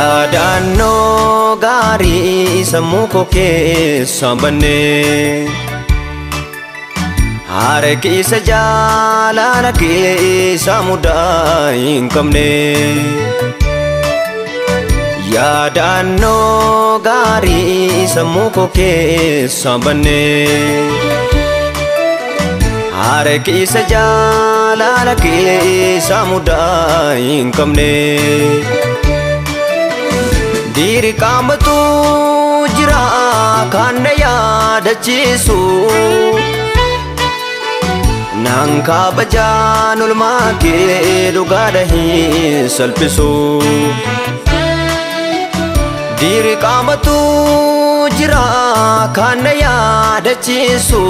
Yaadannoo gaarii sammuu koo keessa banne harki isa jaalala keessa mudaa hin qabne. Yaadannoo gaarii sammuu koo keessa banne harki isa jaalala keessa mudaa hin qabne. Diri kamatu jira kan na yaadachiisu nan kabajaan ulmaa kee dhugaadha hin salphisu. Diri kamatu jira kan na yaadachiisu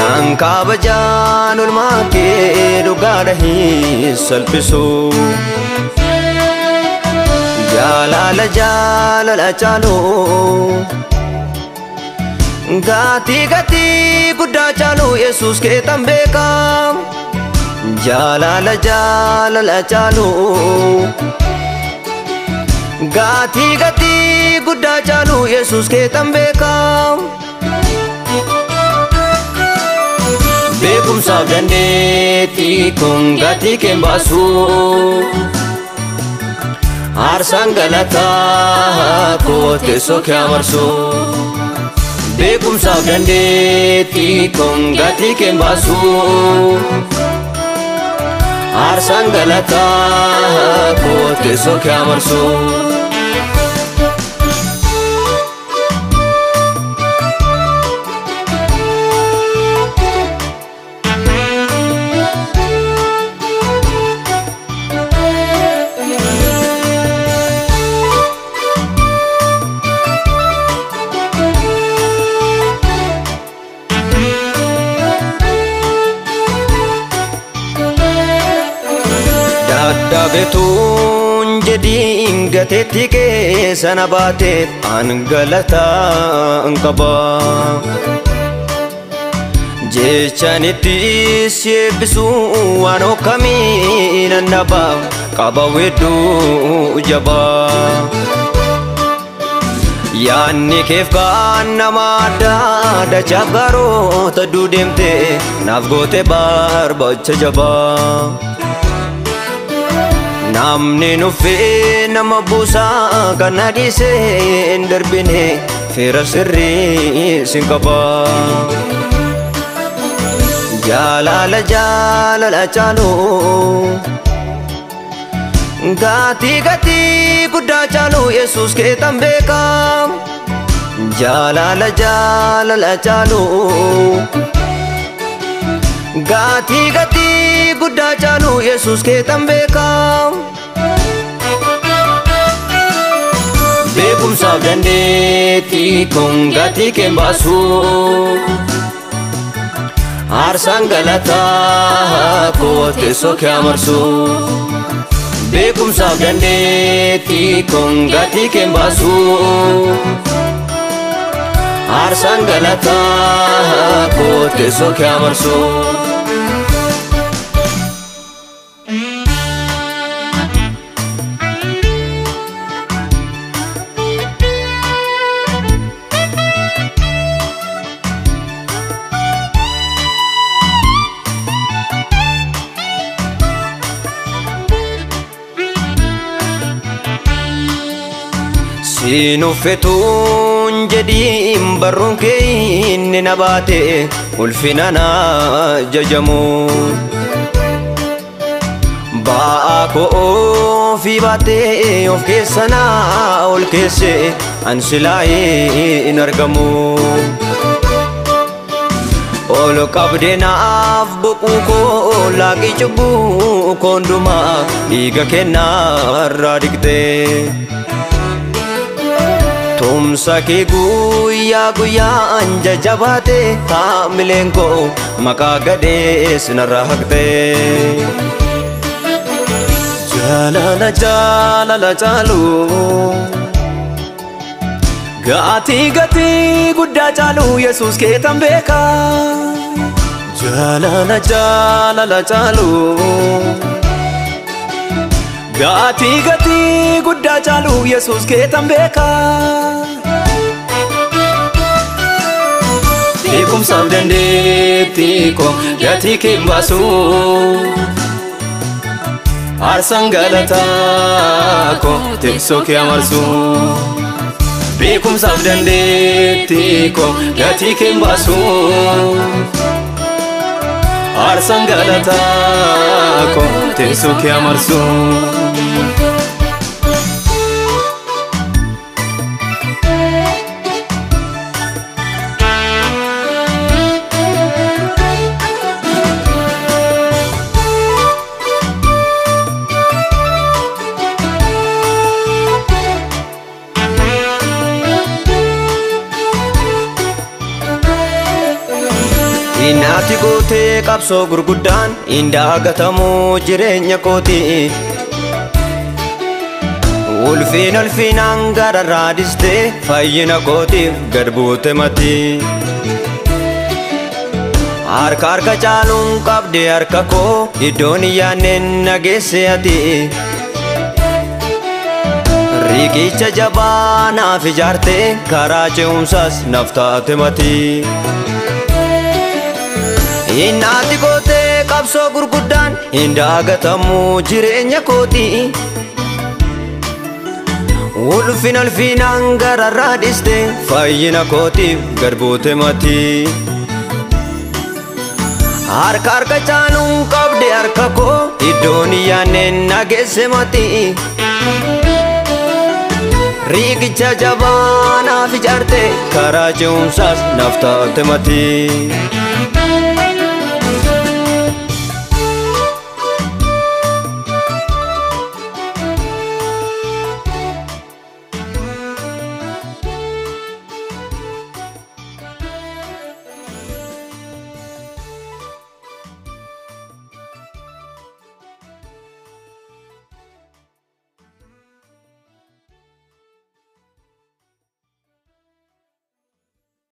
nan kabajaan ulmaa kee dhugaadha hin salphisu. Jaalala jaalala chaalu gatii gatii guddaa chaalu Yesuus keetan beeka. Jaalala jaalala chaalu gatii gatii guddaa chaalu Yesuus keetan beeka. Beekumsaaf dandeettii kun gatii keen baasu Arsaan galataa koote sookee amarsu. Beekumsaaf dandeettii kun gatii keen baasu Arsaan galataa koote sookee amarsu. Dabetuun jedhiin gateetti keessa na baate angalataa qaba. Jechanitti si eebbisu waan akkamii nan dhaba qaba weedduu jaba. Yaanni keef kan nama addaa dachaa baroota duudeemte naaf goote barbaacha jaba. Namni nuffee nama buusaa kan adiisee hin darbine fira sirrii sin qaba. Jaalala jaalala chaalu gatii gatii guddaa chaalu Yesuus keetan beeka. Jaalala jaalala chaalu gatii gatii guddaa chaalu Yesuus keetan beeka. Beekumsaaf dandeettii kun gatii keen baasu Arsaan galataa koote sookee amarsu. Beekumsaaf dandeettii kun gatii keen baasu Arsaan galataa koote sookee amarsu. Sinuffetuun jedhiin barruun kee inni na baate ulfina na jajamu. Ba'aa koo ofii baatee of keessa na ol keesse ansilaa hin argamu. Ol qabdee naaf boquu koo laaqii cubbuu koo hundumaa dhiiga kennarraa dhiqxee. Tumsa kee guyyaa guyyaan jajjabaate haamileen koo maqaa gadhees narraa haqxee. Jaalala jaalala chaalu gatii gatii guddaa chaalu Yesuus keetan beeka. Jaalala jaalala chaalu gati guddaa caalu Yesuus keetan beeka. Beekumsaaf dandeettii koo gatii kee hin baasu. Aarsaan galataa koo teessoo kee amarsu. Beekumsaaf dandeettii koo gatii kee hin baasu. Aarsaan galataa koo teessoo kee amarsu. Inaati gootee qabsoo gurguddaan indagatamu jireenya kooti. Ulfinaan gararraa dhistee fayyina kootiif gad buute mati. Harka caaluun qabdee harka koo iddoon yaanneen nageesse ati. Riqicha jabaa naaf ijaartee karaa ce'umsaas naaf taate mati. Inaati gootee qabsoo gurguddaan indagatamu jireenya kooti. Ulfinaan gararraa dhistee fayyina kootiif gad buute mati. Harka caaluun qabdee harka koo iddoon yaanneen nageesse mati. Riqicha jabaa naaf ijaartee karaa ce'umsaas naaf taate mati.